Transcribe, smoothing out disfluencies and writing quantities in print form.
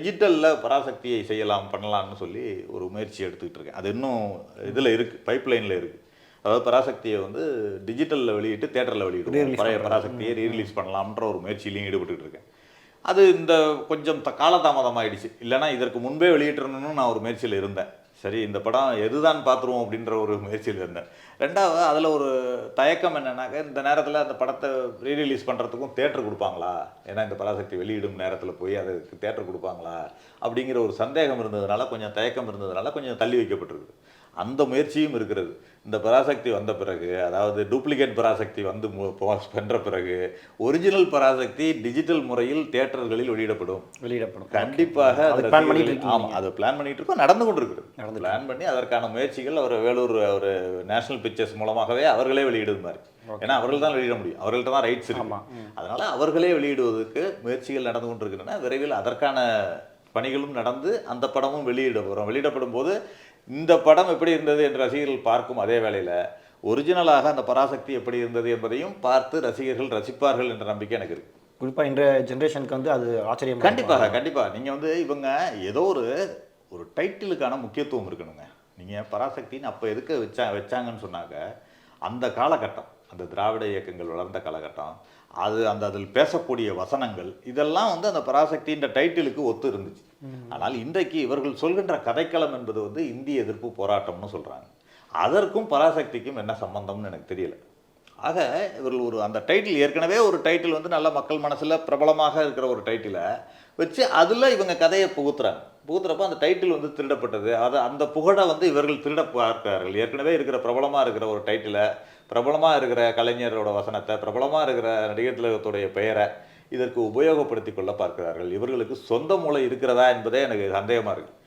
டிஜிட்டலில் பராசக்தியை செய்யலாம் பண்ணலாம்னு சொல்லி ஒரு முயற்சி எடுத்துக்கிட்டு இருக்கேன். அது இன்னும் இதில் இருக்குது, பைப்லைனில் இருக்குது. அதாவது பராசக்தியை வந்து டிஜிட்டலில் வெளியிட்டு தேட்டரில் வெளியிடுவோம், பழைய பராசக்தியை ரீரிலீஸ் பண்ணலாம்ன்ற ஒரு முயற்சியிலையும் ஈடுபட்டு இருக்கேன். அது இந்த கொஞ்சம் காலதாமதமாகிடுச்சு. இல்லைனா இதற்கு முன்பே வெளியிட்டணும்னு நான் ஒரு முயற்சியில் இருந்தேன். சரி, இந்த படம் எதுதான் பார்த்துருவோம் அப்படின்ற ஒரு முயற்சியில் இருந்தேன். ரெண்டாவது அதில் ஒரு தயக்கம் என்னன்னாக்க, இந்த நேரத்தில் அந்த படத்தை ரீரிலீஸ் பண்ணுறதுக்கும் தேட்டர் கொடுப்பாங்களா, ஏன்னா இந்த பராசக்தி வெளியிடும் நேரத்தில் போய் அதுக்கு தேட்டர் கொடுப்பாங்களா அப்படிங்கிற ஒரு சந்தேகம் இருந்ததுனால, கொஞ்சம் தயக்கம் இருந்ததுனால கொஞ்சம் தள்ளி வைக்கப்பட்டிருக்கு. அந்த முயற்சியும் இருக்கிறது. இந்த பராசக்தி வந்த பிறகு, அதாவது டூப்ளிகேட் பராசக்தி வந்து பண்ணுற பிறகு ஒரிஜினல் பராசக்தி டிஜிட்டல் முறையில் தியேட்டர்களில் வெளியிடப்படும். கண்டிப்பாக அது பிளான் பண்ணிட்டு இருக்கோம், நடந்து கொண்டு இருக்குது. பிளான் பண்ணி அதற்கான முயற்சிகள் அவர் வேலூர் ஒரு நேஷனல் பிக்சர்ஸ் மூலமாகவே அவர்களே வெளியிடுது மாதிரி. ஏன்னா அவர்கள் தான் வெளியிட முடியும், அவர்கள்ட்ட தான் ரைட்ஸ் இருக்கு. அதனால அவர்களே வெளியிடுவதற்கு முயற்சிகள் நடந்து கொண்டிருக்கின்றன. விரைவில் அதற்கான பணிகளும் நடந்து அந்த படமும் வெளியிடப்படும் போது இந்த படம் எப்படி இருந்தது என்று ரசிகர்கள் பார்க்கும் அதே வேளையில் ஒரிஜினலாக அந்த பராசக்தி எப்படி இருந்தது என்பதையும் பார்த்து ரசிகர்கள் ரசிப்பார்கள் என்ற நம்பிக்கை எனக்கு இருக்குது. குறிப்பாக இன்றைய ஜென்ரேஷனுக்கு வந்து அது ஆச்சரியம். கண்டிப்பாக நீங்கள் வந்து இவங்க ஏதோ ஒரு டைட்டிலுக்கான முக்கியத்துவம் இருக்கணுங்க. நீங்கள் பராசக்தின்னு அப்போ எதுக்கு வச்சாங்கன்னு சொன்னாக்க, அந்த காலகட்டம், அந்த திராவிட இயக்கங்கள் வளர்ந்த காலகட்டம், அதில் பேசக்கூடிய வசனங்கள் இதெல்லாம் வந்து அந்த பராசக்தின்ற டைட்டிலுக்கு ஒத்து இருந்துச்சு. ஆனால் இன்றைக்கு இவர்கள் சொல்கின்ற கதைக்களம் என்பது வந்து இந்திய எதிர்ப்பு போராட்டம்னு சொல்கிறாங்க. அதற்கும் பராசக்திக்கும் என்ன சம்பந்தம்னு எனக்கு தெரியல. ஆக இவர்கள் அந்த டைட்டில், ஏற்கனவே ஒரு டைட்டில் வந்து நல்ல மக்கள் மனசில் பிரபலமாக இருக்கிற ஒரு டைட்டிலை வச்சு அதில் இவங்க கதையை புகுத்துறப்ப அந்த டைட்டில் வந்து திருடப்பட்டது. அந்த புகழை வந்து இவர்கள் திருட பார்க்கிறார்கள். ஏற்கனவே இருக்கிற பிரபலமாக இருக்கிற ஒரு டைட்டிலை, பிரபலமாக இருக்கிற கலைஞரோட வசனத்தை, பிரபலமாக இருக்கிற நடிகர் திலகத்துடைய பெயரை இதற்கு உபயோகப்படுத்தி கொள்ள பார்க்கிறார்கள். இவர்களுக்கு சொந்த மூளை இருக்கிறதா என்பதே எனக்கு சந்தேகமாக இருக்குது.